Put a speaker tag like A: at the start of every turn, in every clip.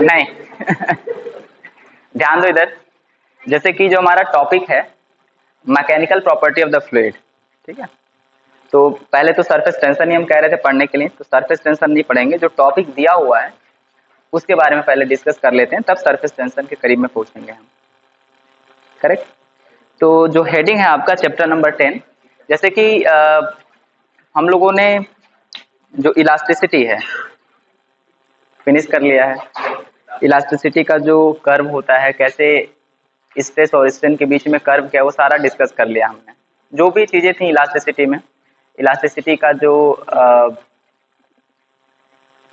A: नहीं ध्यान दो इधर। जैसे कि जो हमारा टॉपिक है mechanical property of the fluid, ठीक है। तो पहले तो सरफेस टेंशन ही हम कह रहे थे पढ़ने के लिए, तो सरफेस टेंशन नहीं पढ़ेंगे, जो टॉपिक दिया हुआ है उसके बारे में पहले डिस्कस कर लेते हैं, तब सरफेस टेंशन के करीब में पहुंचेंगे हम। करेक्ट। तो जो हेडिंग है आपका चैप्टर नंबर 10, जैसे कि हम लोगों ने जो इलास्टिसिटी है फिनिश कर लिया है। इलास्टिसिटी का जो कर्व होता है, कैसे स्ट्रेस और स्ट्रेन के बीच में कर्व क्या है, वो सारा डिस्कस कर लिया हमने। जो भी चीजें थी इलास्टिसिटी में, इलास्टिसिटी का जो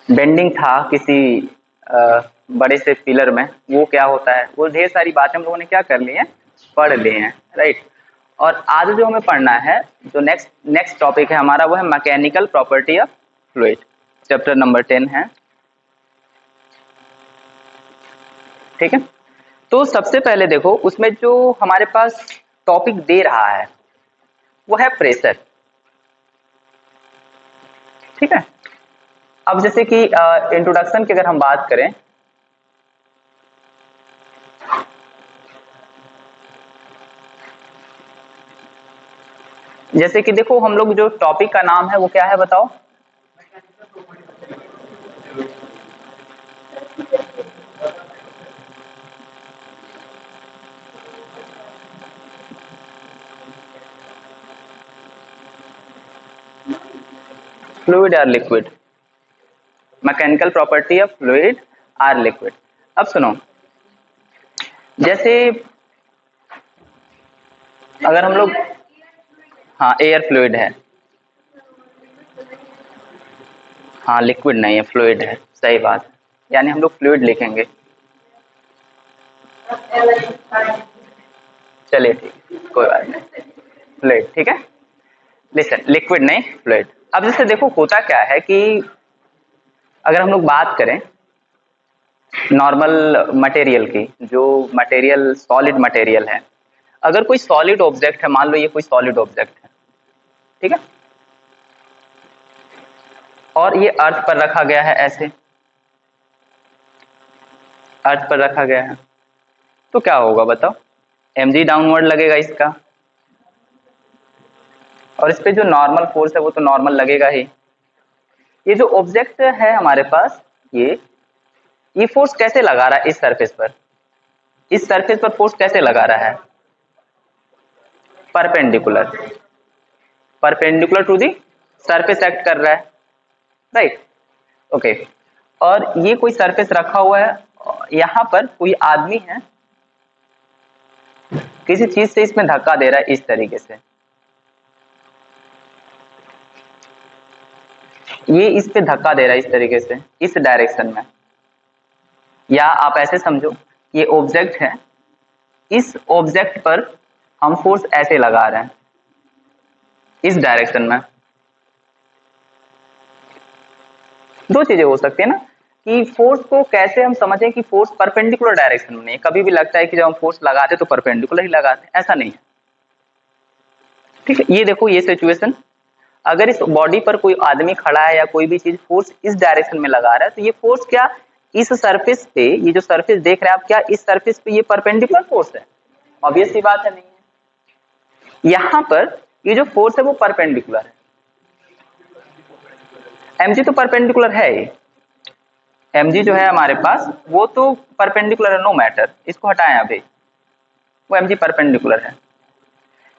A: बेंडिंग था किसी बड़े से पिलर में, वो क्या होता है, वो ढेर सारी बातें हम लोगों ने क्या कर ली है, पढ़ ली हैं, राइट। और आज जो हमें पढ़ना है, जो नेक्स्ट टॉपिक है हमारा, वो है mechanical property of fluid, chapter number 10 है, ठीक है। तो सबसे पहले देखो, उसमें जो हमारे पास टॉपिक दे रहा है वो है प्रेशर, ठीक है। अब जैसे कि इंट्रोडक्शन की अगर हम बात करें, जैसे कि देखो हम लोग जो टॉपिक का नाम है वो क्या है बताओ, फ्लूइड और liquid, mechanical property of fluid or liquid. अब सुनो, जैसे अगर हम लोग, हाँ एयर फ्लूइड है, हाँ लिक्विड नहीं है, फ्लूइड है, सही बात है, यानी हम लोग फ्लूइड लिखेंगे। चलिए ठीक, कोई बात नहीं, फ्लूइड ठीक है। लिसन, लिक्विड नहीं फ्लूइड। अब जैसे देखो होता क्या है कि अगर हम लोग बात करें नॉर्मल मटेरियल की, जो मटेरियल सॉलिड मटेरियल है, अगर कोई सॉलिड ऑब्जेक्ट है, मान लो ये कोई सॉलिड ऑब्जेक्ट है, ठीक है, और ये अर्थ पर रखा गया है, ऐसे अर्थ पर रखा गया है, तो क्या होगा बताओ, mg डाउनवर्ड लगेगा इसका, और इस पे जो नॉर्मल फोर्स है वो तो नॉर्मल लगेगा ही। ये जो ऑब्जेक्ट है हमारे पास, ये फोर्स कैसे लगा रहा है इस सरफेस पर, इस सरफेस पर फोर्स कैसे लगा रहा है, perpendicular, perpendicular to the surface act कर रहा है, राइट, ओके। और ये कोई सरफेस रखा हुआ है, यहां पर कोई आदमी है, किसी चीज से इसमें धक्का दे रहा है इस तरीके से, ये इस पे धक्का दे रहा है इस तरीके से, इस डायरेक्शन में, या आप ऐसे समझो ये ऑब्जेक्ट है, इस ऑब्जेक्ट पर हम फोर्स ऐसे लगा रहे हैं इस डायरेक्शन में। दो चीजें हो सकती है ना, कि फोर्स को कैसे हम समझें कि फोर्स परपेंडिकुलर डायरेक्शन में नहीं है। कभी भी लगता है कि जब हम फोर्स लगाते तो परपेंडिकुलर ही लगाते हैं, ऐसा नहीं है, ठीक है। ये देखो ये सिचुएशन, अगर इस बॉडी पर कोई आदमी खड़ा है या कोई भी चीज फोर्स इस डायरेक्शन में लगा रहा है, तो ये फोर्स क्या इस सरफेस पे, ये जो सरफेस देख रहे हैं आप, क्या इस सरफेस पे ये परपेंडिकुलर फोर्स है? ऑब्वियस सी बात है, नहीं है। यहां पर ये जो फोर्स है वो परपेंडिकुलर है, mg तो परपेंडिकुलर है ही, mg जो है हमारे पास वो तो परपेंडिकुलर है, नो मैटर, इसको हटाएं अभी, वो mg परपेंडिकुलर है।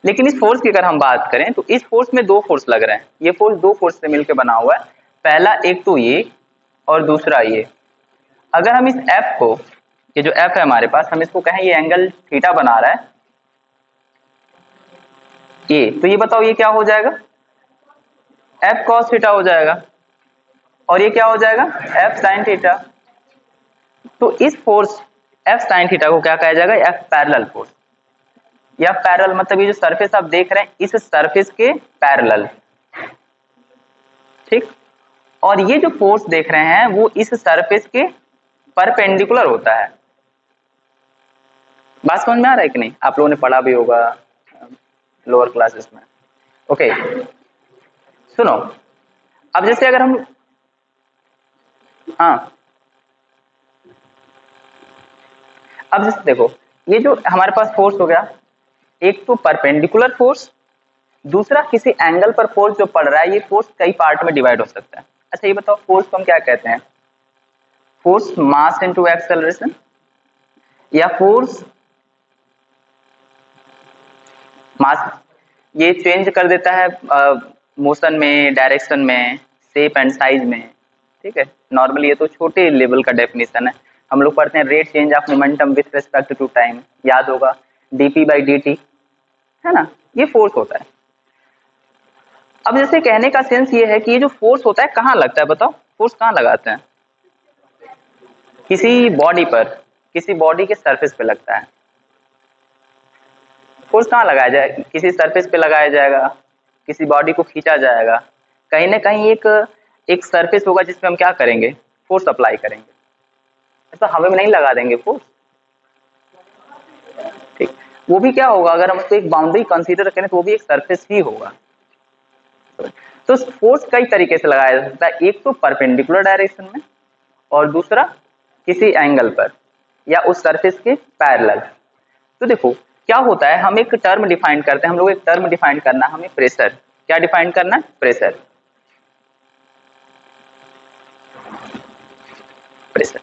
A: लेकिन इस फोर्स की अगर हम बात करें तो इस फोर्स में दो फोर्स लग रहे हैं, ये फोर्स दो फोर्स से मिलकर बना हुआ है, पहला एक तो ये और दूसरा ये। अगर हम इस F को, ये जो F है हमारे पास, हम इसको कहें ये एंगल थीटा बना रहा है ये, तो ये बताओ ये क्या हो जाएगा, F cos थीटा हो जाएगा, और ये क्या हो जाएगा, F sin थीटा। तो इस फोर्स F sin थीटा को क्या कहा जाएगा, F पैरेलल फोर्स, या पैरेलल मतलब ये जो सरफेस आप देख रहे हैं इस सरफेस के पैरेलल, ठीक। और ये जो फोर्स देख रहे हैं वो इस सरफेस के परपेंडिकुलर होता है। बात समझ में आ रहा है कि नहीं, आप लोगों ने पढ़ा भी होगा लोअर क्लासेस में, ओके। सुनो, अब जैसे अगर हम हाँ, अब जैसे देखो, ये जो हमारे पास फोर्स हो गया, एक तो परपेंडिकुलर फोर्स, दूसरा किसी एंगल पर फोर्स जो पड़ रहा है, ये फोर्स कई पार्ट में डिवाइड हो सकता है। अच्छा ये बताओ, फोर्स को हम क्या कहते हैं? फोर्स मास इनटू एक्सेलरेशन, या फोर्स मास ये चेंज कर देता है मोशन में, डायरेक्शन में, शेप एंड साइज में, ठीक है। नॉर्मली ये तो छोटे लेवल का डेफिनेशन है, हम लोग पढ़ते हैं rate change of momentum with respect to time, याद होगा, dp बाई dt, है ना, ये फोर्स होता है। अब जैसे कहने का सेंस ये है कि ये जो फोर्स होता है कहाँ लगता है, बताओ फोर्स कहाँ लगाते हैं? किसी बॉडी पर, किसी बॉडी के सरफेस पे लगता है। फोर्स कहाँ लगाया जाए? किसी सरफेस पे लगाया जाएगा, किसी बॉडी को खींचा जाएगा, कहीं ना कहीं एक सरफेस होगा जिसपे हम क्या करेंगे? फोर्स अप्लाई करेंगे। ऐसा हवा में नहीं लगा देंगे फोर्स, ठीक। वो भी क्या होगा, अगर हम उसको एक बाउंड्री कंसीडर करें तो वो भी एक सरफेस ही होगा। तो फोर्स कई तरीके से लगाया जा सकता है, एक तो परपेंडिकुलर डायरेक्शन में, और दूसरा किसी एंगल पर या उस सरफेस के पैरेलल। तो देखो क्या होता है, हम एक टर्म डिफाइन करते हैं, हम लोग एक टर्म डिफाइन करना है हमें, प्रेशर। क्या डिफाइन करना है? प्रेशर। प्रेशर,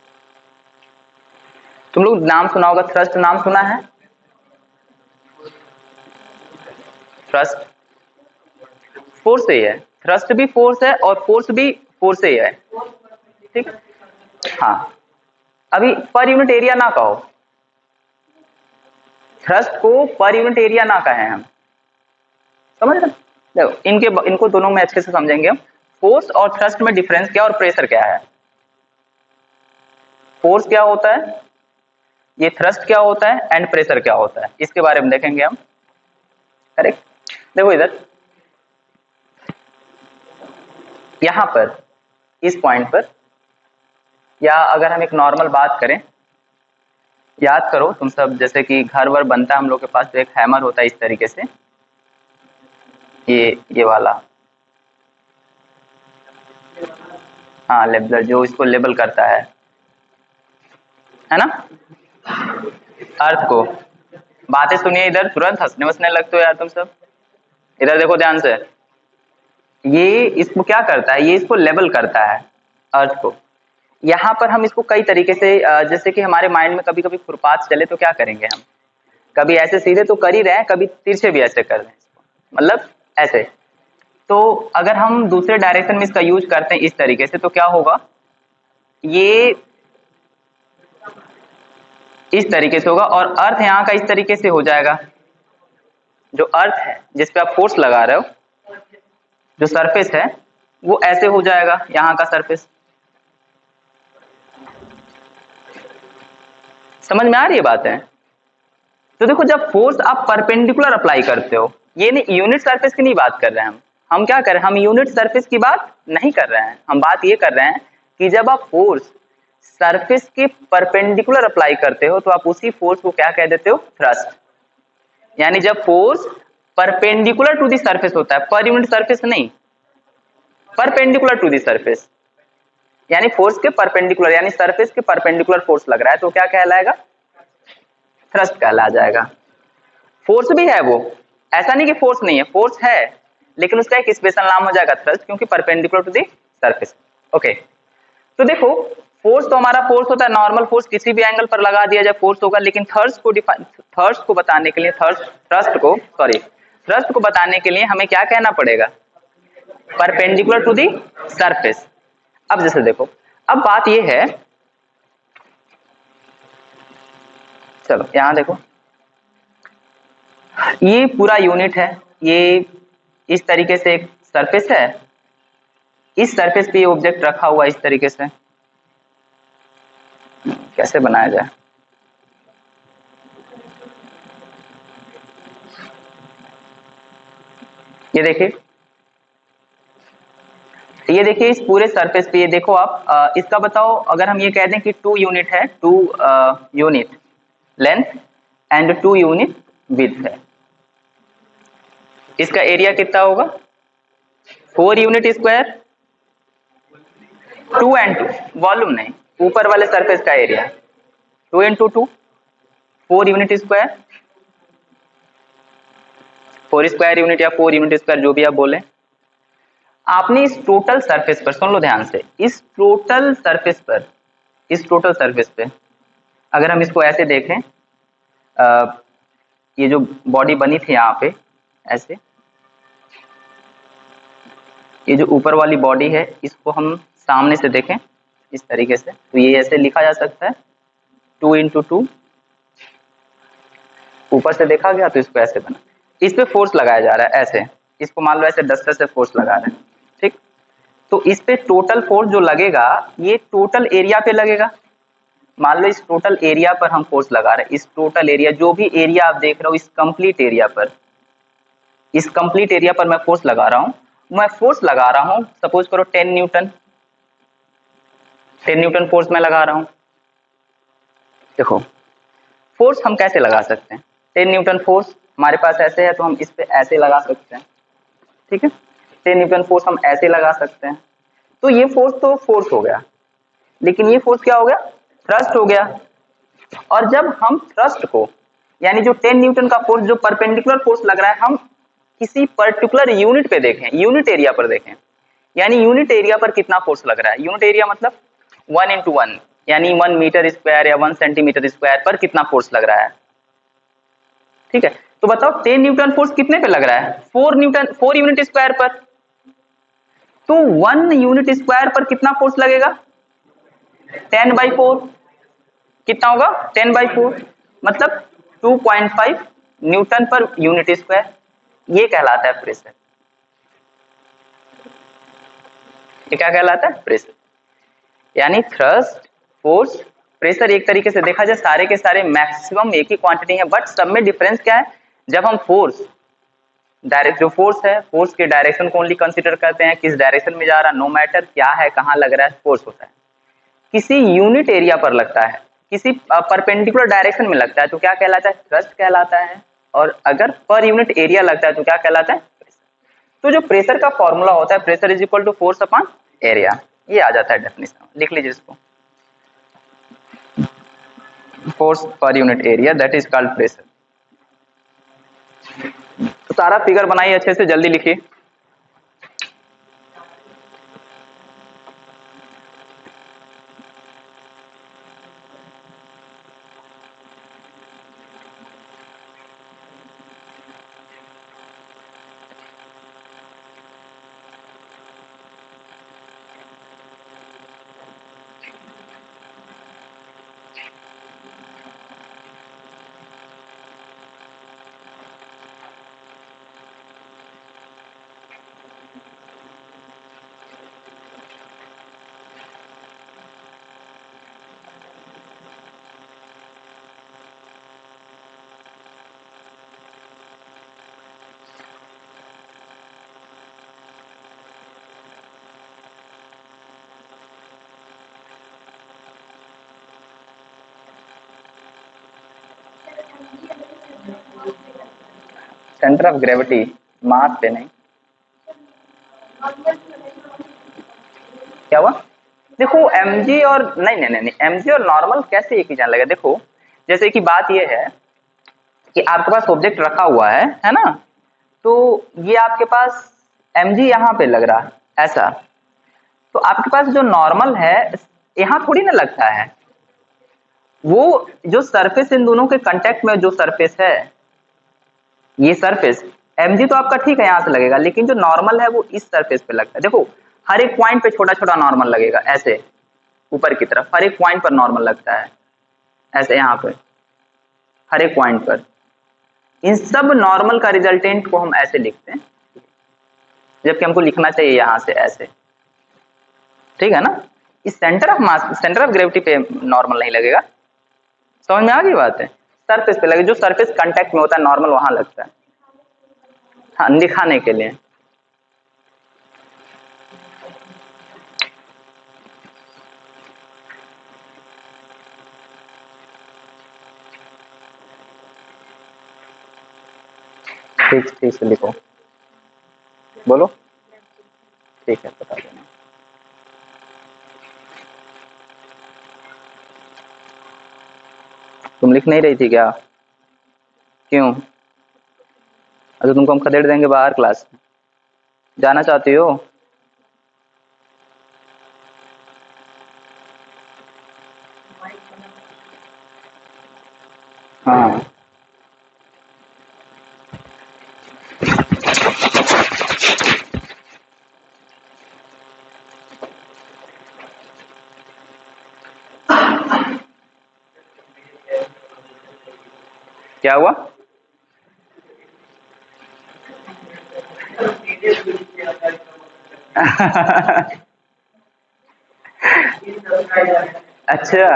A: तुम लोग नाम सुना होगा, थ्रस्ट नाम सुना है? थ्रस्ट फोर्स ही है, थ्रस्ट भी फोर्स है और फोर्स भी फोर्स ही है, ठीक। हाँ, अभी पर यूनिट एरिया ना कहो, थ्रस्ट को पर यूनिट एरिया ना कहें हम, समझ रहे? देखो इनको दोनों में अच्छे से समझेंगे हम। फोर्स और थ्रस्ट में डिफरेंस क्या और प्रेशर क्या है? फोर्स क्या होता है, ये थ्रस्ट क्या होता है, एंड प्रेशर क्या होता है, इसके बारे में देखेंगे हम, करेक्ट। देखो इधर यहां पर इस पॉइंट पर, या अगर हम एक नॉर्मल बात करें, याद करो तुम सब, जैसे कि घर वर बनता है हम लोग के पास, तो एक हैमर होता है इस तरीके से, ये वाला, हाँ लेबलर, जो इसको लेबल करता है ना, अर्थ को। बातें सुनिए इधर, तुरंत हंसने वसने लगते हो यार तुम सब, इधर देखो ध्यान से। ये इसको क्या करता है, ये इसको लेबल करता है अर्थ को। यहाँ पर हम इसको कई तरीके से, जैसे कि हमारे माइंड में कभी कभी खुरपात चले तो क्या करेंगे हम, कभी ऐसे सीधे तो कर ही रहे हैं, कभी तिरछे भी ऐसे कर रहे हैं इसको, मतलब ऐसे। तो अगर हम दूसरे डायरेक्शन में इसका यूज करते हैं इस तरीके से, तो क्या होगा, ये इस तरीके से होगा, और अर्थ यहाँ का इस तरीके से हो जाएगा। जो अर्थ है जिस पे आप फोर्स लगा रहे हो, जो सरफेस है वो ऐसे हो जाएगा, यहाँ का सरफेस। समझ में आ रही है बातें? तो देखो जब फोर्स आप परपेंडिकुलर अप्लाई करते हो, ये नहीं यूनिट सरफेस की नहीं बात कर रहे हैं हम क्या कर रहे हैं, हम यूनिट सरफेस की बात नहीं कर रहे हैं, हम बात ये कर रहे हैं कि जब आप फोर्स सरफेस के परपेंडिकुलर अप्लाई करते हो तो आप उसी फोर्स को क्या कह देते हो, थ्रस्ट। यानी जब force perpendicular to the surface होता है, पर यूनिट सरफेस नहीं, परपेंडिकुलर टू दी सरफेस, यानी फोर्स के परपेंडिकुलर, यानी सरफेस के परपेंडिकुलर फोर्स लग रहा है, तो क्या कहलाएगा, थ्रस्ट कहला जाएगा। फोर्स भी है वो, ऐसा नहीं कि फोर्स नहीं है, फोर्स है, लेकिन उसका एक स्पेशल नाम हो जाएगा थ्रस्ट, क्योंकि perpendicular to the surface. Okay, तो देखो फोर्स तो हमारा फोर्स होता है, नॉर्मल फोर्स किसी भी एंगल पर लगा दिया जाए फोर्स होगा, लेकिन थ्रस्ट को बताने के लिए, थ्रस्ट को बताने के लिए हमें क्या कहना पड़ेगा, परपेंडिकुलर टू दी सरफेस। अब जैसे देखो, अब बात ये है, चलो यहां देखो, ये पूरा यूनिट है, ये इस तरीके से एक सरफेस है, इस सरफेस पे ये ऑब्जेक्ट रखा हुआ इस तरीके से, कैसे बनाया जाए, ये देखिए, ये देखिए इस पूरे सरफेस पे, ये देखो आप, इसका बताओ, अगर हम ये कह दें कि 2 यूनिट है, 2 unit length and 2 unit width है, इसका एरिया कितना होगा, 4 यूनिट स्क्वायर, 2 वॉल्यूम नहीं, ऊपर वाले सरफेस का area 2 × 2 4 unit square, 4 square unit या 4 यूनिट स्क्वायर जो भी आप बोले। आपने इस टोटल सरफेस पर, सुन लो ध्यान से, इस टोटल सरफेस पर, इस टोटल सरफेस पे अगर हम इसको ऐसे देखें, ये जो बॉडी बनी थी यहाँ पे ऐसे, ये जो ऊपर वाली बॉडी है इसको हम सामने से देखें इस तरीके से, तो ये ऐसे लिखा जा सकता है 2 × 2, ऊपर से देखा गया तो इसको ऐसे बना, इस पे फोर्स लगाया जा रहा है ऐसे, इसको मान लो ऐसे डस्टर से फोर्स लगा रहे हैं, ठीक। तो इस पे टोटल फोर्स जो लगेगा ये टोटल एरिया पे लगेगा। मान लो इस टोटल एरिया पर हम फोर्स लगा रहे हैं, इस टोटल एरिया जो भी एरिया आप देख रहे हो इस कंप्लीट एरिया पर, इस कंप्लीट एरिया पर मैं फोर्स लगा रहा हूं, मैं फोर्स लगा रहा हूं सपोज करो 10 न्यूटन, 10 न्यूटन फोर्स मैं लगा रहा हूं। देखो फोर्स हम कैसे लगा सकते हैं, 10 न्यूटन फोर्स हमारे पास ऐसे है तो हम इस पे ऐसे लगा सकते हैं, ठीक है। 10 न्यूटन फोर्स हम ऐसे लगा सकते हैं, तो ये फोर्स तो फोर्स हो गया, लेकिन ये फोर्स क्या हो गया, थ्रस्ट हो गया। और जब हम थ्रस्ट को, यानी जो 10 न्यूटन का फोर्स जो परपेंडिकुलर फोर्स लग रहा है, हम किसी पर्टिकुलर यूनिट पे देखें, यूनिट एरिया पर देखें, यानी यूनिट एरिया पर कितना फोर्स लग रहा है, यूनिट एरिया मतलब 1 × 1 यानी 1 मीटर स्क्वायर या 1 सेंटीमीटर स्क्वायर पर कितना फोर्स लग रहा है, ठीक है। तो बताओ 10 न्यूटन फोर्स कितने पे लग रहा है, 4 यूनिट स्क्वायर पर, तो 1 यूनिट स्क्वायर पर कितना फोर्स लगेगा, 10/4, कितना होगा 10/4, मतलब 2.5 न्यूटन पर यूनिट स्क्वायर, ये कहलाता है प्रेशर। ये क्या कहलाता है, प्रेशर। यानी थ्रस्ट, फोर्स, प्रेशर एक तरीके से देखा जाए सारे के सारे मैक्सिमम एक ही क्वांटिटी है, बट सब में डिफरेंस क्या है, जब हम फोर्स, डायरेक्ट जो फोर्स है, फोर्स के डायरेक्शन को ओनली कंसीडर करते हैं, किस डायरेक्शन में जा रहा, नो मैटर क्या है, कहां लग रहा है, फोर्स होता है। किसी यूनिट एरिया पर लगता है, किसी परपेंडिकुलर डायरेक्शन में लगता है तो क्या कहलाता है, थ्रस्ट कहलाता है। और अगर पर यूनिट एरिया लगता है तो क्या कहलाता है, प्रेशर। तो जो प्रेशर का फॉर्मूला होता है, pressure is equal to force upon area, ये आ जाता है डेफिनेशन, लिख लीजिए इसको, force per unit area that is called pressure. तो सारा फिगर बनाइए अच्छे से, जल्दी लिखिए। सेंटर ऑफ ग्रेविटी मास पे नहीं, क्या हुआ, देखो mg और नहीं नहीं नहीं mg और नॉर्मल कैसे एक ही जान लगा। देखो जैसे कि बात ये है कि आपके पास ऑब्जेक्ट रखा हुआ है ना, तो ये आपके पास mg यहाँ पे लग रहा है ऐसा, तो आपके पास जो नॉर्मल है यहाँ थोड़ी ना लगता है, वो जो सरफेस इन दोनों के कांटेक्ट में जो सरफेस है, ये सरफेस mg तो आपका ठीक है यहाँ से लगेगा, लेकिन जो नॉर्मल है वो इस सरफेस पे लगता है। देखो हर एक पॉइंट पे छोटा छोटा नॉर्मल लगेगा ऐसे ऊपर की तरफ, हर एक पॉइंट पर नॉर्मल लगता है ऐसे यहाँ पे, हर एक पॉइंट पर। इन सब नॉर्मल का रिजल्टेंट को हम ऐसे लिखते हैं, जबकि हमको लिखना चाहिए यहाँ से ऐसे, ठीक है ना। इस centre of mass, centre of gravity पे नॉर्मल नहीं लगेगा, समझ में आ गई बात है, सरफेस पे लगे, जो सरफेस कांटेक्ट में होता है नॉर्मल वहां लगता है, हाँ दिखाने के लिए। ठीक ठीक से लिखो, बोलो, ठीक है बता देना। तुम लिख नहीं रही थी क्या? क्यों? अच्छा, तुमको हम खदेड़ देंगे बाहर क्लास में, जाना चाहती हो? हाँ, क्या हुआ? अच्छा।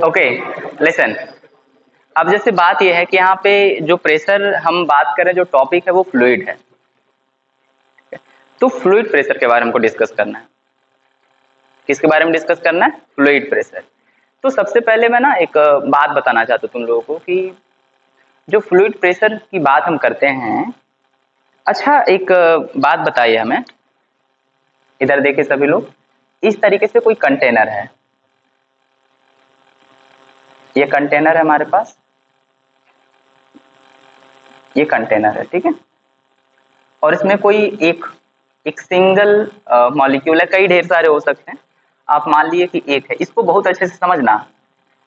A: Okay, listen. अब जैसे बात यह है कि यहाँ पे जो प्रेशर हम बात करें, जो टॉपिक है वो फ्लूइड है, तो फ्लूइड प्रेशर के बारे में हमको डिस्कस करना है। किसके बारे में डिस्कस करना है? Fluid pressure. तो सबसे पहले मैं ना एक बात बताना चाहता हूँ तुम लोगों को कि जो फ्लूइड प्रेशर की बात हम करते हैं, अच्छा एक बात बताइए हमें, इधर देखिए सभी लोग, इस तरीके से कोई कंटेनर है, ये कंटेनर है हमारे पास, ये कंटेनर है, ठीक है, और इसमें कोई एक एक सिंगल मॉलिक्यूल है, कई ढेर सारे हो सकते हैं, आप मान लिए कि एक है। इसको बहुत अच्छे से समझना,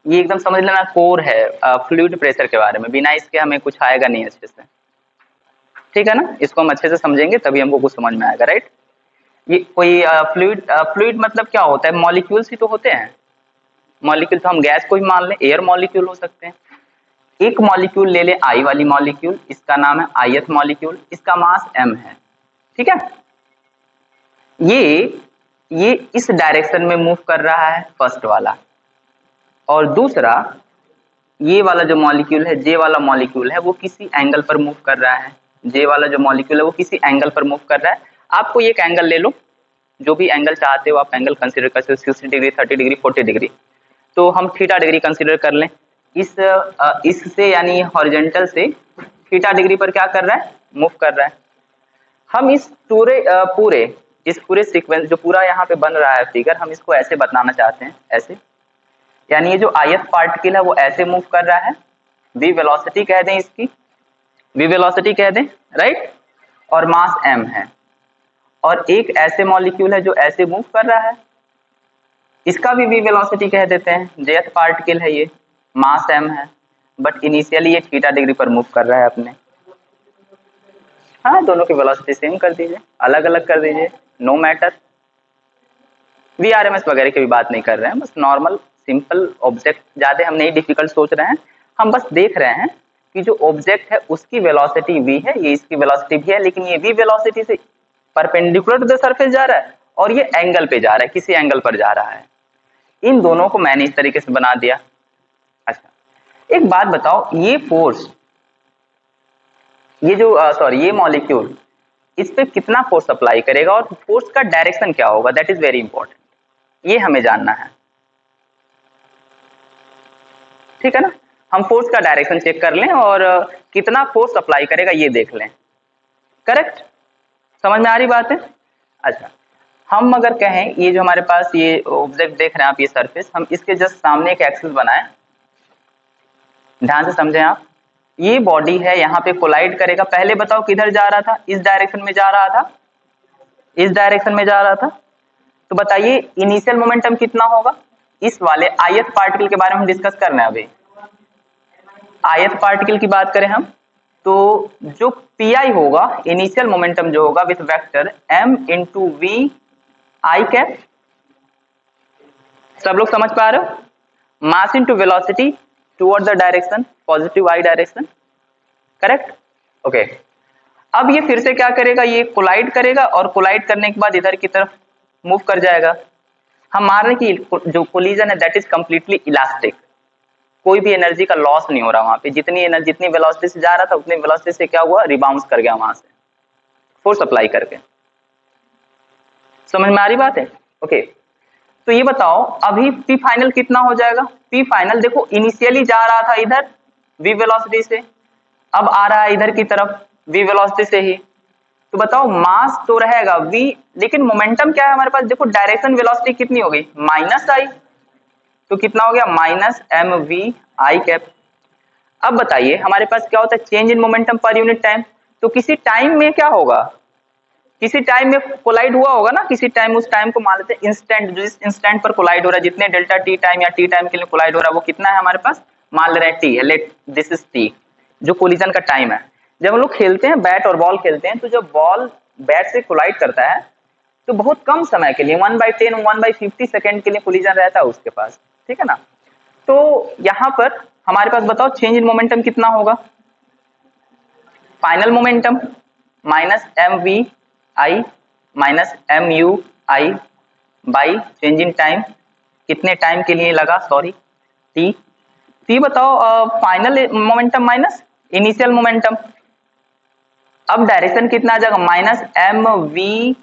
A: ये एकदम समझ लेना कोर है फ्लूइड प्रेशर के बारे में, बिना इसके हमें कुछ आएगा नहीं अच्छे से, ठीक है ना। इसको हम अच्छे से समझेंगे तभी हमको कुछ समझ में आएगा, राइट। ये कोई फ्लूइड, फ्लूइड मतलब क्या होता है? मॉलिक्यूल्स ही तो होते हैं। मॉलिक्यूल तो हम गैस को भी मान लें, एयर मॉलिक्यूल हो सकते हैं। एक मॉलिक्यूल ले ले, आई वाली मॉलिक्यूल, इसका नाम है ith मॉलिक्यूल, इसका मास m है, ठीक है। ये इस डायरेक्शन में मूव कर रहा है, फर्स्ट वाला, और दूसरा ये वाला जो मॉलिक्यूल है, जे वाला मॉलिक्यूल है, वो किसी एंगल पर मूव कर रहा है। जे वाला जो मॉलिक्यूल है वो किसी एंगल पर मूव कर रहा है। आपको एक एंगल ले लो, जो भी एंगल चाहते हो आप एंगल कंसीडर कर सकते हो, 60 डिग्री, 30 डिग्री, 40 डिग्री। तो हम थीटा डिग्री कंसीडर कर लें। इससे यानी हॉरिजॉन्टल से थीटा डिग्री पर क्या कर रहा है? मूव कर रहा है। हम इस पूरे सीक्वेंस जो पूरा यहाँ पे बन रहा है फिगर, हम इसको ऐसे बताना चाहते हैं, ऐसे, यानी ये जो ith पार्टिकल है वो ऐसे मूव कर रहा है, v वेलोसिटी कह दें इसकी, v वेलोसिटी कह दें, राइट, और मास m है। और एक ऐसे मॉलिक्यूल है जो ऐसे मूव कर रहा है, इसका भी v वेलोसिटी कह देते हैं, jth पार्टिकल है ये, मास m है, बट इनिशियली ये थीटा डिग्री पर मूव कर रहा है अपने। हाँ, दोनों की वेलोसिटी सेम कर दीजिए, अलग अलग कर दीजिए, नो मैटर। VRMS वगैरह की भी बात नहीं कर रहे हैं, बस नॉर्मल सिंपल ऑब्जेक्ट, ज्यादा हम नहीं डिफिकल्ट सोच रहे हैं, हम बस देख रहे हैं कि जो ऑब्जेक्ट है उसकी वेलोसिटी v है, ये इसकी वेलोसिटी भी है, लेकिन ये v वेलोसिटी से परपेंडिकुलर टू द सरफेस जा रहा है और ये एंगल पे जा रहा है, किसी एंगल पर जा रहा है। इन दोनों को मैंने इस तरीके से बना दिया। अच्छा, एक बात बताओ, ये फोर्स, ये जो सॉरी ये मॉलिक्यूल इस पे कितना फोर्स अप्लाई करेगा और फोर्स का डायरेक्शन क्या होगा, दैट इज वेरी इंपॉर्टेंट, ये हमें जानना है, ठीक है ना। हम फोर्स का डायरेक्शन चेक कर लें और कितना फोर्स अप्लाई करेगा ये देख लें, करेक्ट, समझ में आ रही बात है। अच्छा, हम अगर कहें ये जो हमारे पास ये ऑब्जेक्ट देख रहे हैं आप, ये सरफेस, हम इसके जस्ट सामने एक एक्सिस बनाएं, ध्यान से समझें आप, ये बॉडी है, यहाँ पे कोलाइड करेगा, पहले बताओ किधर जा रहा था? इस डायरेक्शन में जा रहा था, इस डायरेक्शन में जा रहा था, तो बताइए इनिशियल मोमेंटम कितना होगा? इस वाले ith पार्टिकल के बारे में डिस्कस करना है अभी। ith पार्टिकल की बात करें हम, तो जो pi होगा, इनिशियल मोमेंटम जो होगा with vector m into v i cap, सब लोग समझ पा रहे हो? Mass into velocity toward the direction, positive i direction, correct, okay. अब ये फिर से क्या करेगा? ये कोलाइड करेगा और कोलाइड करने के बाद इधर की तरफ मूव कर जाएगा। हम मान रहे हैं कि जो कोलिजन है दैट इज कंप्लीटली इलास्टिक, कोई भी एनर्जी का लॉस नहीं हो रहा वहां पे, जितनी एनर्जी जितनी वेलोसिटी से जा रहा था उतनी वेलोसिटी से क्या हुआ, रिबाउंस कर गया वहां से फोर्स अप्लाई करके। समझ में आ रही बात है? ओके, तो ये बताओ अभी पी फाइनल कितना हो जाएगा? पी फाइनल देखो इनिशियली जा रहा था इधर v वेलोसिटी से, अब आ रहा है इधर की तरफ v वेलोसिटी से ही, तो बताओ मास तो रहेगा v, लेकिन मोमेंटम क्या है हमारे पास? देखो डायरेक्शन वेलोसिटी कितनी हो गई, माइनस आई, तो कितना हो गया, minus M v i cap. अब बताइए हमारे पास क्या होता है, change in momentum per unit time, तो किसी टाइम में क्या होगा, किसी टाइम में कोलाइड हुआ होगा ना, किसी टाइम, उस टाइम को मान लेते हैं इंस्टेंट, जिस इंस्टेंट पर कोलाइड हो रहा है, जितने डेल्टा टी टाइम या टी टाइम के लिए कोलाइड हो रहा है वो कितना है हमारे पास, मान ले रहे हैं टी है, लेट दिस इज टी, जो कोलिजन का टाइम है। जब हम लोग खेलते हैं बैट और बॉल खेलते हैं, तो जब बॉल बैट से कोलाइड करता है तो बहुत कम समय के लिए 1/10 1/50 सेकेंड के लिए कोलिजन रहता है उसके पास, ठीक है ना। तो यहां पर हमारे पास बताओ चेंज इन मोमेंटम कितना होगा, final momentum minus M v i minus m u i by change in time, कितने टाइम के लिए लगा, सॉरी टी। टी बताओ final momentum minus initial momentum, अब डायरेक्शन कितना आ जाएगा, minus M v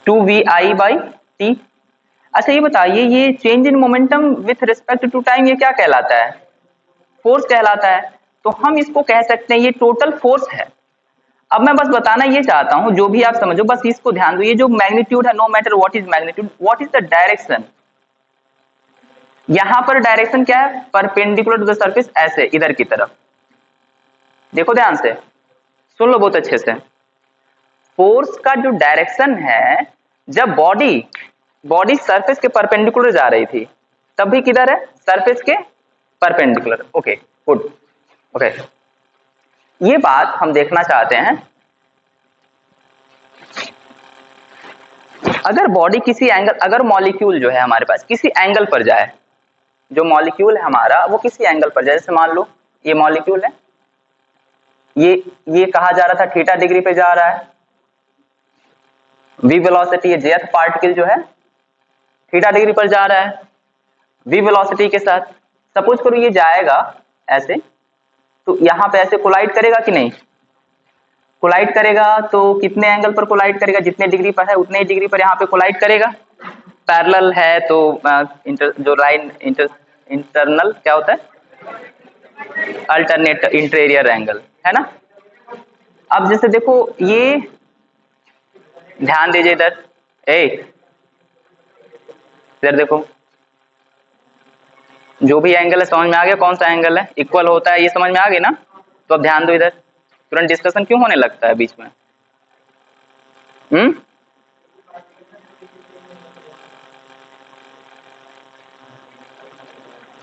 A: two v i by t. अच्छा ये बताइए ये change in momentum with respect to time ये क्या कहलाता है, फोर्स कहलाता है, तो हम इसको कह सकते हैं ये टोटल फोर्स है। अब मैं बस बताना ये चाहता हूं, जो भी आप समझो बस इसको ध्यान दो, ये जो मैग्नीट्यूड है, no matter what is magnitude, what is the direction, यहां पर डायरेक्शन क्या है, परपेंडिकुलर टू द सरफेस, ऐसे इधर की तरफ, देखो ध्यान से सुन लो बहुत अच्छे से, फोर्स का जो डायरेक्शन है, जब बॉडी सरफेस के परपेंडिकुलर जा रही थी तब भी किधर है, सरफेस के परपेंडिकुलर। ओके गुड, ओके ये बात हम देखना चाहते हैं, अगर बॉडी किसी एंगल, अगर मॉलिक्यूल जो है हमारे पास किसी एंगल पर जाए, जो मॉलिक्यूल है हमारा वो किसी एंगल पर जाए, जैसे मान लो ये मॉलिक्यूल है, ये कहा जा रहा था थीटा डिग्री पे जा रहा है, v वेलोसिटी, ये jth पार्टिकल जो है थीटा डिग्री पर जा रहा है v वेलोसिटी के साथ, सपोज करो ये जाएगा ऐसे, तो यहां पे ऐसे कोलाइड करेगा कि नहीं, कोलाइड करेगा, तो कितने एंगल पर कोलाइड करेगा, जितने डिग्री पर है उतने ही डिग्री पर यहाँ पे कोलाइड करेगा, पैरेलल है तो जो लाइन इंटरनल क्या होता है, अल्टरनेट इंटीरियर एंगल है ना। अब जैसे देखो ये ध्यान दीजिए इधर, इधर देखो जो भी एंगल है समझ में आ गया, कौन सा एंगल है इक्वल होता है ये समझ में आ गई ना। तो अब ध्यान दो इधर, तुरंत डिस्कशन क्यों होने लगता है बीच में,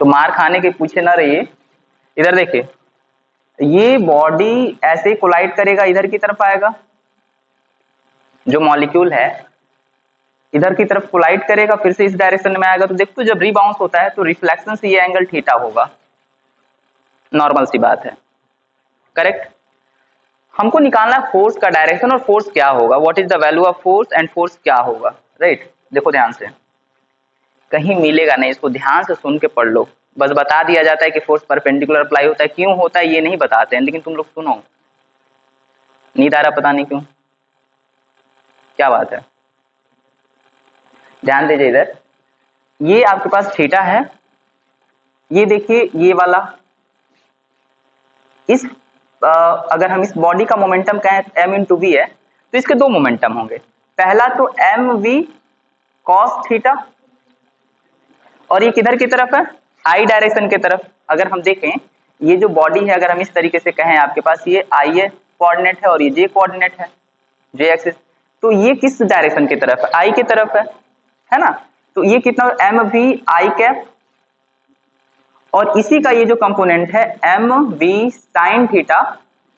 A: तो मार खाने के पूछे ना रहिए। इधर देखिए ये बॉडी ऐसे ही कोलाइड करेगा, इधर की तरफ आएगा, जो मॉलिक्यूल है इधर की तरफ कोलाइड करेगा, फिर से इस डायरेक्शन में आएगा, तो देखो जब रीबाउंस होता है तो रिफ्लेक्शन से ये एंगल थीटा होगा, नॉर्मल सी बात है, करेक्ट। हमको निकालना है फोर्स का डायरेक्शन और फोर्स क्या होगा, what is the value of force and force क्या होगा, राइट। देखो ध्यान से, कहीं मिलेगा नहीं, इसको ध्यान से सुन के पढ़ लो, बस बता दिया जाता है कि फोर्स परपेंडिकुलर अप्लाई होता है, क्यों होता है ये नहीं बताते हैं, लेकिन तुम लोग सुनो, नींद आ रहा पता नहीं क्यों, क्या बात है, ध्यान दीजिए इधर, ये आपके पास थीटा है, ये देखिए ये वाला, इस अगर हम इस बॉडी का मोमेंटम कहें m इंटू वी है, तो इसके दो मोमेंटम होंगे, पहला तो एम वी कॉस थीटा, और ये किधर की तरफ है, आई डायरेक्शन की तरफ। अगर हम देखें ये जो बॉडी है, अगर हम इस तरीके से कहें आपके पास ये आई है कोऑर्डिनेट है और ये जे कोऑर्डिनेट है, जे एक्सिस, तो ये किस डायरेक्शन की तरफ है, आई की तरफ है ना। तो ये कितना एम वी आई कैप, और इसी का ये जो कंपोनेंट है एम वी साइन थीटा,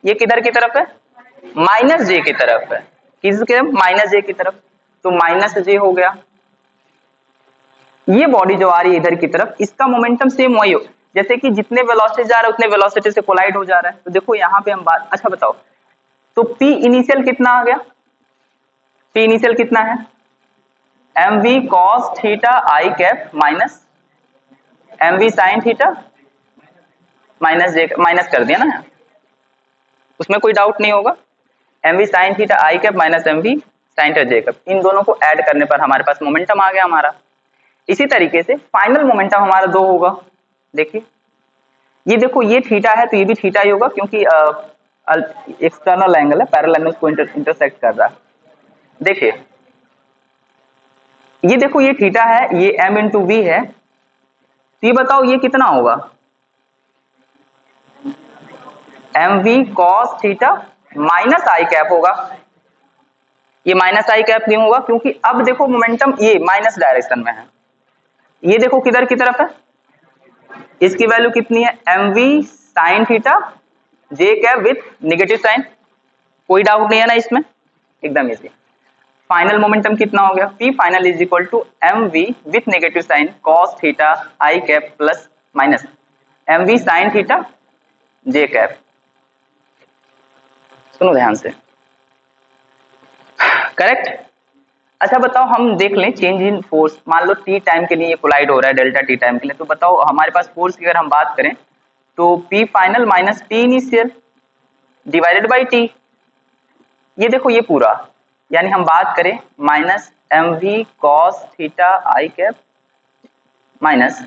A: ये किधर की तरफ है, माइनस जे की तरफ है, किसकी तरफ, माइनस जे की तरफ, तो माइनस जे हो गया। ये बॉडी जो आ रही है इधर की तरफ, इसका मोमेंटम सेम वही हो, जैसे कि जितने वेलोसिटी जा रहा है उतने वेलोसिटी से कोलाइड हो जा रहा है, तो देखो यहाँ पे हम बात, अच्छा बताओ तो P इनिशियल कितना आ गया, P इनिशियल कितना है, M we cos theta I cap minus M we sine theta minus J, minus कर दिया ना, उसमें कोई डाउट नहीं होगा। M we sine theta I cap minus M we sine theta J cap, इन दोनों को ऐड करने पर हमारे पास मोमेंटम आ गया हमारा। इसी तरीके से फाइनल मोमेंटम हमारा 2 होगा। देखिए ये देखो, ये थीटा है तो ये भी थीटा ही होगा, क्योंकि एक्सटर्नल एंगल है, पैरेलल एंगल को इंटरसेक्ट कर रहा है। देखिए ये देखो, ये थीटा है, ये m इंटू वी है, तो ये बताओ ये कितना होगा, M we cos theta minus i cap होगा। ये माइनस आई कैप क्यों होगा, क्योंकि अब देखो मोमेंटम ये माइनस डायरेक्शन में है, ये देखो किधर की तरफ है, इसकी वैल्यू कितनी है, M we sine theta J cap with negative sign, कोई डाउट नहीं है ना इसमें, एकदम इजी। फाइनल मोमेंटम कितना हो गया, p final is equal to m v with negative sign cos theta I cap plus minus M we sine theta J cap. सुनो ध्यान से, करेक्ट। अच्छा बताओ, हम देख लें चेंज इन फोर्स, मान लो टी टाइम के लिए ये कोलाइड हो रहा है, डेल्टा टी टाइम के लिए, तो बताओ हमारे पास फोर्स की अगर हम बात करें तो p final minus p initial divided by t, ये देखो ये पूरा, यानी हम बात करें minus M we cos theta I cap minus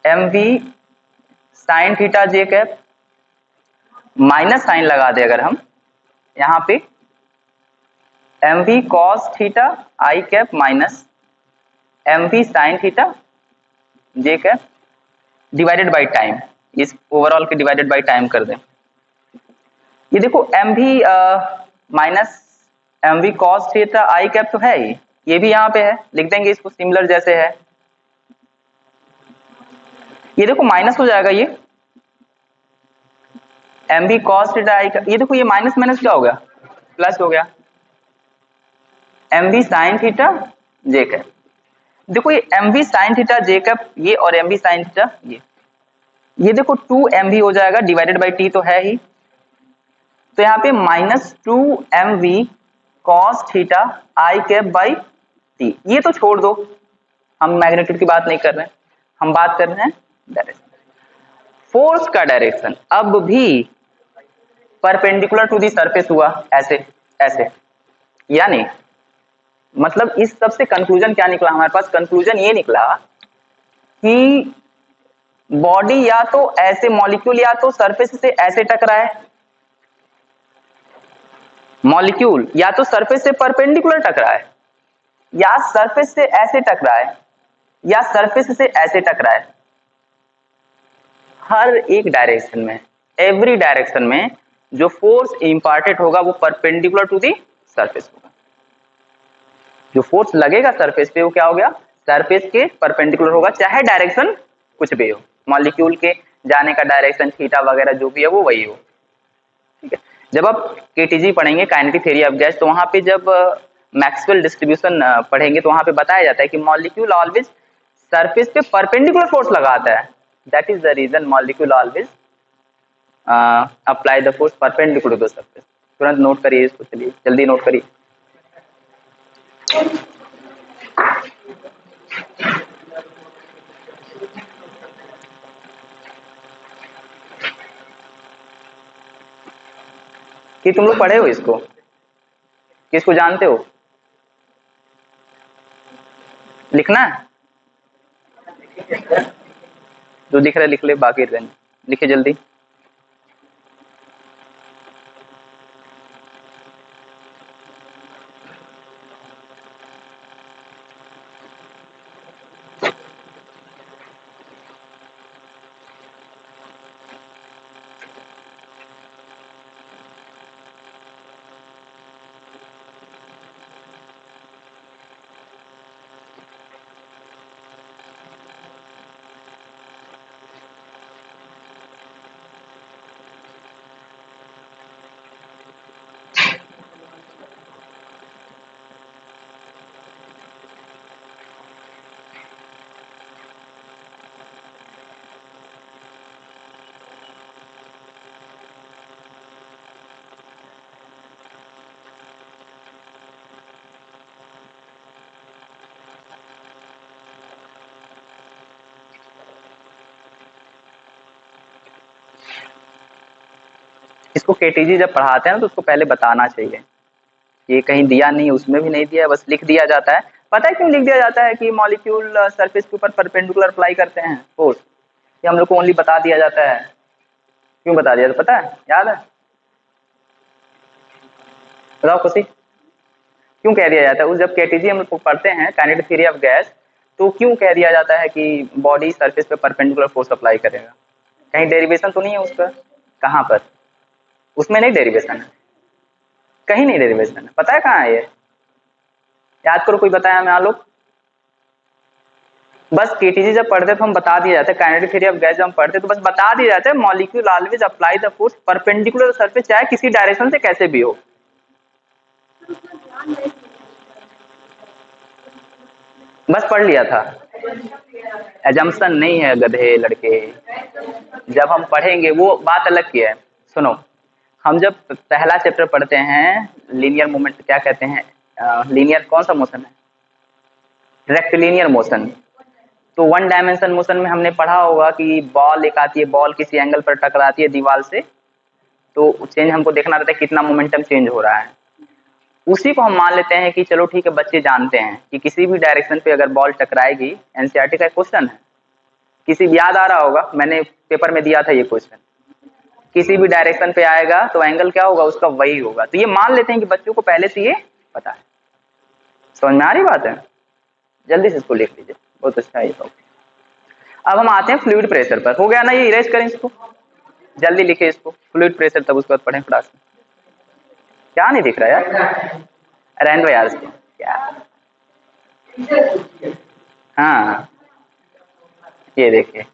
A: M we sine theta J cap, minus sign लगा दे अगर हम यहाँ पे m we cos theta I cap minus M we sine theta J cap divided by time, इस overall के divided by time कर दें। ये देखो m we minus M we cos theta I cap तो है ही, ये भी यहाँ पे है, लिख देंगे इसको सिमिलर जैसे है, ये देखो माइनस हो जाएगा, ये एम बी कॉस थीटा आई का, ये देखो ये माइनस माइनस क्या हो गया, प्लस हो गया, एम बी साइन थीटा जे कैप, देखो ये एम बी साइन थीटा जे कैप ये और एम बी साइन थीटा ये देखो 2 एम वी हो जाएगा डिवाइडेड बाई टी तो है ही, तो यहाँ पे minus 2 m we cos theta I cap by t, ये तो छोड़ दो, हम मैग्नीट्यूड की बात नहीं कर रहे हैं, हम बात कर रहे हैं डायरेक्शन। फोर्स का डायरेक्शन अब भी परपेंडिकुलर टू दी सरफेस हुआ, ऐसे ऐसे, यानी मतलब इस सब से कंक्लूजन क्या निकला हमारे पास, कंक्लूजन ये निकला कि बॉडी या तो ऐसे, मॉलिक्यूल या तो सरफेस से ऐसे टकराए, मॉलिक्यूल या तो सरफेस से परपेंडिकुलर टकराए, या सरफेस से ऐसे टकराए, या सरफेस से ऐसे टकराए, हर एक डायरेक्शन में, एवरी डायरेक्शन में जो फोर्स इंपार्टेड होगा वो परपेंडिकुलर टू दी सरफेस होगा, जो फोर्स लगेगा सरफेस पे वो क्या हो गया, सरफेस के परपेंडिकुलर होगा, चाहे डायरेक्शन कुछ भी हो, मॉलिक्यूल के जाने का डायरेक्शन थीटा वगैरह जो भी है वो वही हो, ठीक है। जब आप केटीजी पढ़ेंगे, काइनेटिक थ्योरी ऑफ गैस, तो वहां पे जब मैक्सवेल डिस्ट्रीब्यूशन पढ़ेंगे तो वहां पे बताया जाता है कि मॉलिक्यूल ऑलवेज सरफेस पे परपेंडिकुलर फोर्स लगाता है, that is the reason molecule always apply the force perpendicular to the surface. तुरंत नोट करिए इसको, चलिए जल्दी नोट करिए। कि तुम लोग पढ़े हो इसको, किसको जानते हो, लिखना है, जो दिख रहा है लिख ले, बाकी रहने लिखे जल्दी। उसको केटीजी जब पढ़ाते हैं ना तो उसको पहले बताना चाहिए, ये कहीं दिया नहीं, उसमें भी नहीं दिया, बस लिख दिया जाता है। पता है क्यों लिख दिया जाता है कि मॉलिक्यूल सरफेस के ऊपर परपेंडिकुलर अप्लाई करते हैं फोर्स? ये हम लोग को ओनली बता दिया जाता है। क्यों बता दिया जाता, पता है, याद है? बताओ खुशी, क्यों कह दिया जाता है? उस जब केटीजी हम लोग पढ़ते हैं काइनेटिक थ्योरी ऑफ गैस, तो क्यों कह दिया जाता है कि बॉडी सरफेस पे परपेंडिकुलर फोर्स अप्लाई करेगा? कहीं डेरिवेशन तो नहीं है उसका? कहाँ पर? उसमें नहीं डेरिवेशन है, कहीं नहीं डेरिवेशन है। पता है कहाँ है ये? याद करो, कोई बताया हमें आलोक? बस केटीजी जब पढ़ते तो हम बता दिया जाता है, काइनेटिक थ्योरी ऑफ गैस जब हम पढ़ते तो बस बता दिया जाता है molecule always apply the force perpendicular surface, चाहे किसी डायरेक्शन से कैसे भी हो। बस पढ़ लिया था, एजम्पशन नहीं है गधे लड़के। जब हम पढ़ेंगे वो बात अलग की है। सुनो, हम जब पहला चैप्टर पढ़ते हैं लीनियर मूवमेंट, क्या कहते हैं, लीनियर कौन सा मोशन है? Rectilinear motion. तो वन डायमेंशन मोशन में हमने पढ़ा होगा कि बॉल एक आती है, बॉल किसी एंगल पर टकराती है दीवार से, तो चेंज हमको देखना रहता है कितना मोमेंटम चेंज हो रहा है। उसी को हम मान लेते हैं कि चलो ठीक है, बच्चे जानते हैं कि किसी भी डायरेक्शन पे अगर बॉल टकराएगी, एनसीईआरटी का क्वेश्चन है, किसी याद आ रहा होगा, मैंने पेपर में दिया था ये क्वेश्चन, किसी भी डायरेक्शन पे आएगा तो एंगल क्या होगा उसका, वही होगा। तो ये मान लेते हैं कि बच्चों को पहले से ये पता है। समझ में आ रही बात है? जल्दी से इसको लिख लीजिए, बहुत अच्छा है ये तो। अब हम आते हैं फ्लूइड प्रेशर पर। हो गया ना, ये इरेज करें इसको, जल्दी लिखे इसको, फ्लूइड प्रेशर, तब उसके बाद पढ़ें फटाक से। क्या नहीं दिख रहा यार? रहने दो यार इसको, क्या। हाँ ये देखिए,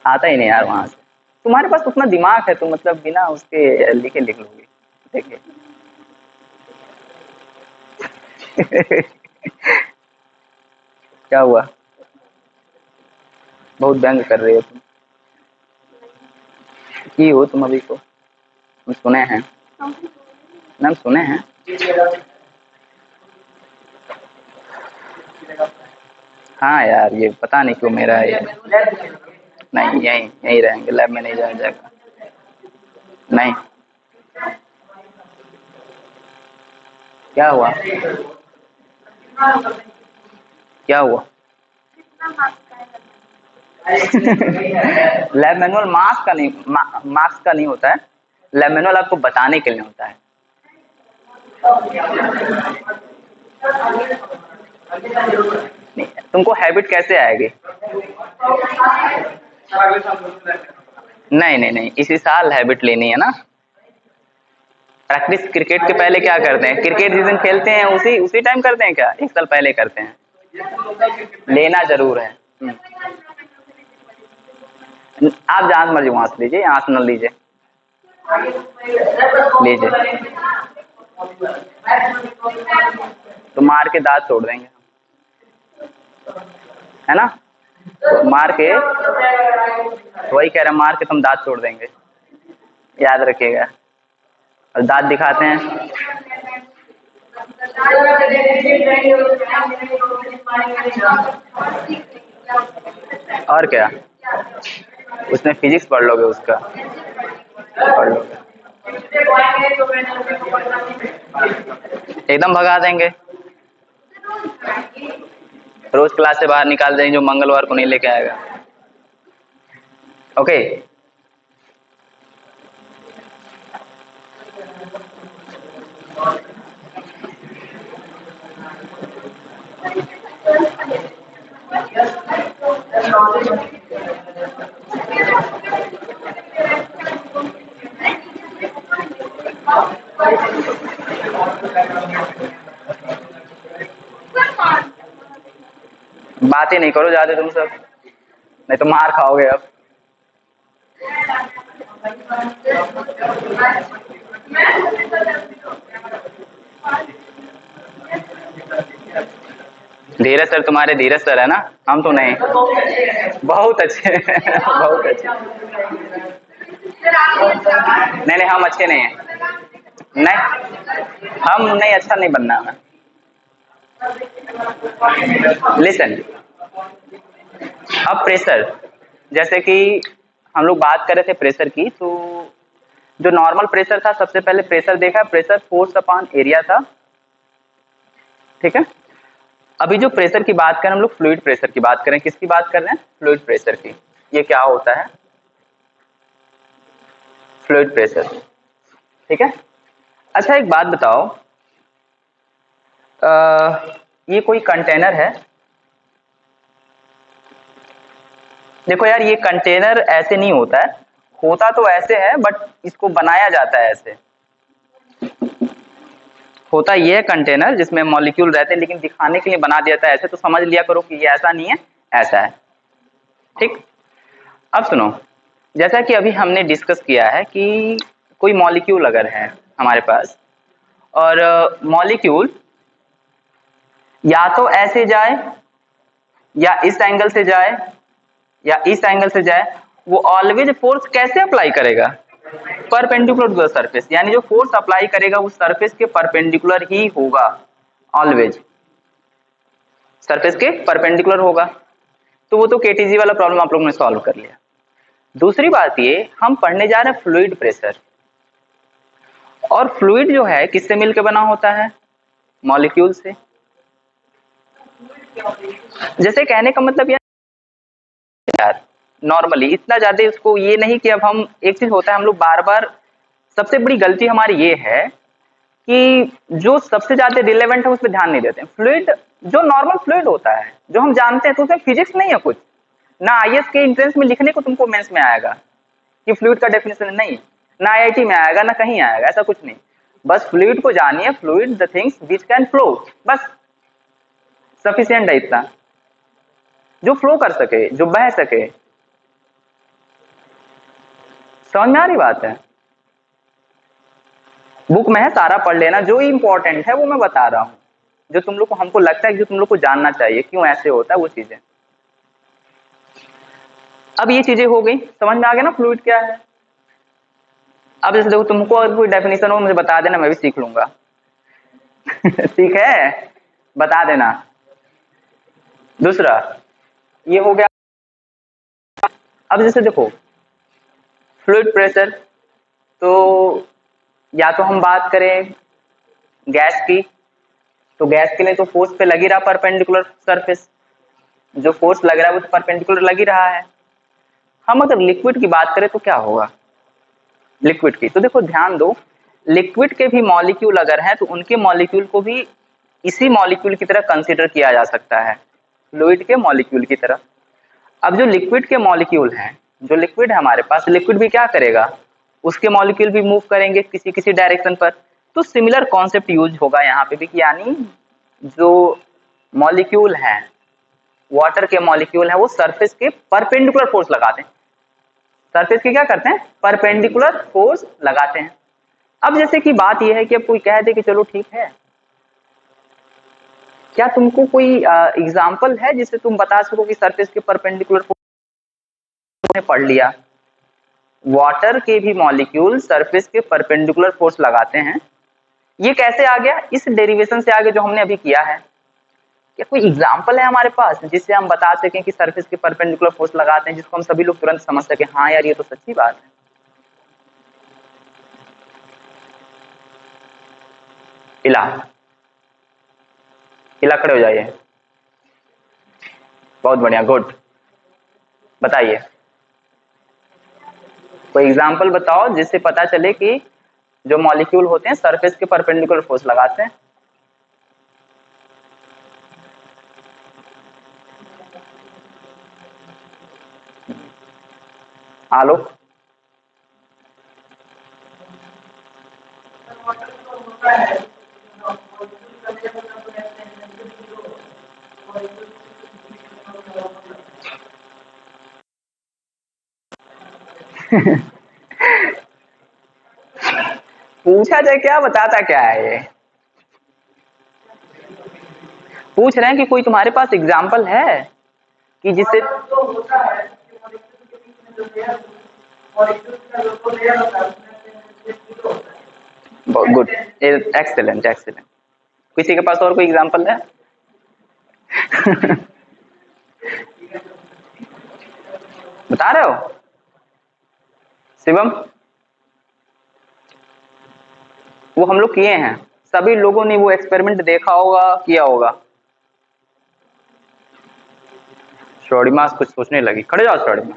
A: आता ही नहीं यार वहां से। तुम्हारे पास उतना दिमाग है तो मतलब बिना उसके लिखे लिख लोगे। देखिए क्या हुआ? बहुत व्यंग कर रहे हो तुम, की हो तुम अभी को, हम सुने हैं, हम सुने हैं। हाँ यार ये पता नहीं क्यों मेरा ये, नहीं यहीं यहीं रहेंगे, लैब में नहीं जाया जाएगा। नहीं, क्या हुआ? क्या हुआ? लैब मैनुअल मार्क्स का नहीं, मार्क्स का नहीं होता है। लैब मैनुअल आपको बताने के लिए होता है। नहीं, तुमको हैबिट कैसे आएगी? नहीं नहीं नहीं, इसी साल हैबिट लेनी है ना। प्रैक्टिस क्रिकेट के पहले क्या करते हैं? क्रिकेट जिस दिन खेलते हैं उसी उसी टाइम करते हैं क्या? एक साल पहले करते हैं? लेना जरूर है। आप जहां मर्जी वहां से लीजिए, यहाँ से न लीजिए, लीजिए। तो मार के दांत तोड़ देंगे, है ना? तो मार के, वही कह रहे हैं, मार के तुम दांत तोड़ देंगे, याद रखिएगा। और दांत दिखाते हैं, और क्या, उसमें फिजिक्स पढ़ लोगे, उसका पढ़ लोगे, एकदम भगा देंगे, रोज क्लास से बाहर निकाल देंगे जो मंगलवार को नहीं लेके आएगा। ओके, बात ही नहीं करो ज्यादा तुम सब, नहीं तो मार खाओगे अब। धीरज सर तुम्हारे, धीरज सर है ना, हम तो नहीं। बहुत अच्छे बहुत अच्छे। नहीं नहीं, हम अच्छे नहीं हैं, नहीं हम नहीं, अच्छा नहीं बनना है। लिसन, अब प्रेशर, जैसे कि हम लोग बात कर रहे थे प्रेशर की, तो जो नॉर्मल प्रेशर था, सबसे पहले प्रेशर देखा, प्रेशर फोर्स अपॉन एरिया था, ठीक है। अभी जो प्रेशर की बात करें हम लोग, फ्लूइड प्रेशर की बात करें, किसकी बात कर रहे हैं, फ्लूइड प्रेशर की। ये क्या होता है, फ्लूइड प्रेशर, ठीक है। अच्छा एक बात बताओ, ये कोई कंटेनर है, देखो यार ये कंटेनर ऐसे नहीं होता है, होता तो ऐसे है बट इसको बनाया जाता है ऐसे। होता ये है कंटेनर जिसमें मॉलिक्यूल रहते हैं, लेकिन दिखाने के लिए बना दिया था ऐसे, तो समझ लिया करो कि ये ऐसा नहीं है, ऐसा है, ठीक। अब सुनो, जैसा कि अभी हमने डिस्कस किया है कि कोई मॉलिक्यूल अगर है हमारे पास, और मॉलिक्यूल या तो ऐसे जाए, या इस एंगल से जाए, या इस एंगल से जाए, वो ऑलवेज फोर्स कैसे अप्लाई करेगा, परपेंडिकुलर टू द सरफेस, यानी जो फोर्स अप्लाई करेगा वो सरफेस के परपेंडिकुलर ही होगा, ऑलवेज सरफेस के परपेंडिकुलर होगा। तो वो तो केटीजी वाला प्रॉब्लम आप लोगों ने सॉल्व कर लिया। दूसरी बात ये, हम पढ़ने जा रहे हैं फ्लूइड प्रेशर, और फ्लूइड जो है किससे मिलकर बना होता है, मॉलिक्यूल से। जैसे कहने का मतलब यार नॉर्मली इतना ज्यादा उसको ये नहीं कि अब हम, एक चीज होता है हम लोग बार बार, सबसे बड़ी गलती हमारी ये है कि जो सबसे ज्यादा रिलेवेंट है उस पर ध्यान नहीं देते हैं। फ्लूइड जो नॉर्मल फ्लूइड होता है जो हम जानते हैं, तो उसमें फिजिक्स नहीं है कुछ, ना आईएएस के एंट्रेंस में लिखने को तुमको मेंस में आएगा कि फ्लूइड का डेफिनेशन नहीं, ना आईआईटी में आएगा, ना कहीं आएगा, ऐसा कुछ नहीं। बस फ्लूइड को जानिए, fluid the things which can flow, बस सफिशिएंट है इतना, जो फ्लो कर सके, जो बह सके। समझ में आ रही बात है, बुक में है सारा पढ़ लेना, जो इंपॉर्टेंट है वो मैं बता रहा हूँ, जो तुम लोग को, हमको लगता है कि जो तुम लोग को जानना चाहिए क्यों ऐसे होता है वो चीजें। अब ये चीजें हो गई, समझ में आ गया ना फ्लूइड क्या है। अब जैसे देखो, तुमको अगर कोई डेफिनेशन हो मुझे बता देना, मैं भी सीख लूंगा। ठीक है, बता देना। दूसरा ये हो गया। अब जैसे देखो फ्लूइड प्रेशर, तो या तो हम बात करें गैस की, तो गैस के लिए तो फोर्स पे लगी रहा परपेंडिकुलर सरफेस, जो फोर्स लग रहा है वो तो परपेंडिकुलर लग ही रहा है। हम अगर लिक्विड की बात करें तो क्या होगा, लिक्विड की, तो देखो ध्यान दो, लिक्विड के भी मॉलिक्यूल अगर हैं तो उनके मॉलिक्यूल को भी इसी मॉलिक्यूल की तरह कंसीडर किया जा सकता है, फ्लूइड के मॉलिक्यूल की तरह। अब जो लिक्विड के मॉलिक्यूल हैं, जो लिक्विड है हमारे पास, लिक्विड भी क्या करेगा, उसके मॉलिक्यूल भी मूव करेंगे किसी किसी डायरेक्शन पर। तो सिमिलर कॉन्सेप्ट यूज होगा यहाँ पे भी, कि यानी जो मॉलिक्यूल हैं, वाटर के मॉलिक्यूल हैं, वो सरफेस के परपेंडिकुलर फोर्स लगाते हैं, सरफेस के क्या करते हैं, परपेंडिकुलर फोर्स लगाते हैं। अब जैसे कि बात यह है कि अब कोई कह दे कि चलो ठीक है, क्या तुमको कोई एग्जाम्पल है जिससे तुम बता सको कि सरफेस के परपेंडिकुलर फोर्स ने पढ़ लिया, वाटर के भी मॉलिक्यूल सरफेस के परपेंडिकुलर फोर्स लगाते हैं, ये कैसे आ गया, इस डेरिवेशन से आगे जो हमने अभी किया है। क्या कोई एग्जाम्पल है हमारे पास जिससे हम बता सकें कि सरफेस के परपेंडिकुलर फोर्स लगाते हैं, जिसको हम सभी लोग तुरंत समझ सके, हाँ यार ये तो सच्ची बात है। इला इला खड़े हो जाइए, बहुत बढ़िया, गुड, बताइए कोई एग्जाम्पल बताओ जिससे पता चले कि जो मॉलिक्यूल होते हैं सरफेस के परपेंडिकुलर फोर्स लगाते हैं। आलोक, पूछा जाए क्या, बताता क्या है ये, पूछ रहे हैं कि कोई तुम्हारे पास एग्जाम्पल है कि जिससे, गुड, एक्सेलेंट एक्सेलेंट, किसी के पास और कोई एग्जाम्पल है? बता रहे हो, शिवम, वो हम लोग किए हैं, सभी लोगों ने वो एक्सपेरिमेंट देखा होगा, किया होगा। श्रोडिमा कुछ सोचने लगी, खड़े जाओ श्रोडिमा।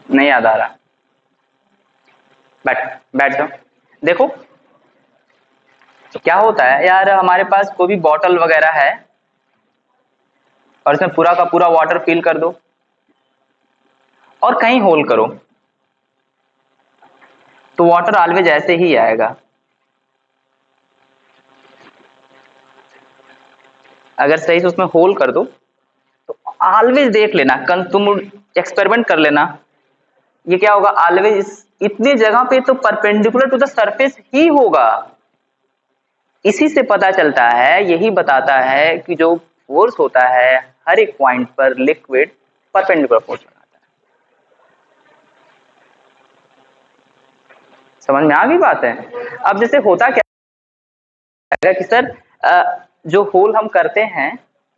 A: नहीं याद आ रहा, बैठ बैठ जाओ। देखो क्या होता है यार, हमारे पास कोई भी बॉटल वगैरह है और इसमें पूरा का पूरा वाटर फिल कर दो और कहीं होल करो, तो वाटर ऑलवेज ऐसे ही आएगा। अगर सही से उसमें होल कर दो तो ऑलवेज देख लेना, तुम एक्सपेरिमेंट कर लेना, ये क्या होगा, ऑलवेज इतनी जगह पे तो परपेंडिकुलर टू द सरफेस ही होगा। इसी से पता चलता है, यही बताता है कि जो फोर्स होता है हर एक पॉइंट पर लिक्विड परपेंडिकुलर फोर्स बनाता है। समझ में आ गई बात है। अब जैसे होता क्या है कि सर जो होल हम करते हैं,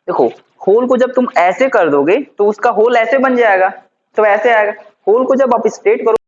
A: देखो होल को जब तुम ऐसे कर दोगे तो उसका होल ऐसे बन जाएगा, तो ऐसे आएगा। होल को जब आप स्ट्रेट करो